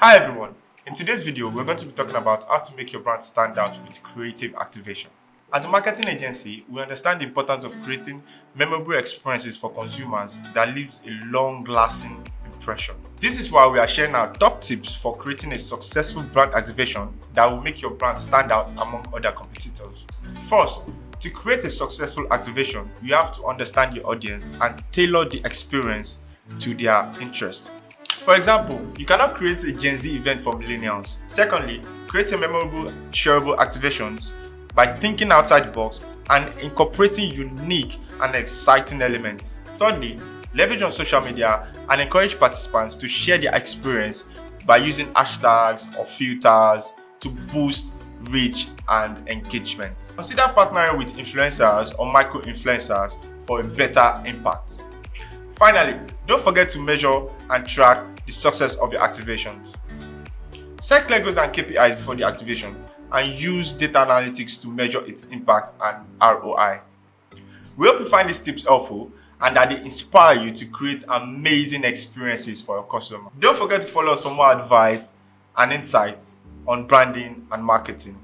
Hi everyone, in today's video we're going to be talking about how to make your brand stand out with creative activation. As a marketing agency, we understand the importance of creating memorable experiences for consumers that leaves a long-lasting impression. This is why we are sharing our top tips for creating a successful brand activation that will make your brand stand out among other competitors. First, to create a successful activation, you have to understand your audience and tailor the experience to their interest. For example, you cannot create a Gen Z event for millennials. Secondly, create a memorable, shareable activations by thinking outside the box and incorporating unique and exciting elements. Thirdly, leverage on social media and encourage participants to share their experience by using hashtags or filters to boost reach and engagement. Consider partnering with influencers or micro-influencers for a better impact. Finally, don't forget to measure and track the success of your activations. Set clear goals and KPIs before the activation and use data analytics to measure its impact and ROI. We hope you find these tips helpful and that they inspire you to create amazing experiences for your customer. Don't forget to follow us for more advice and insights on branding and marketing.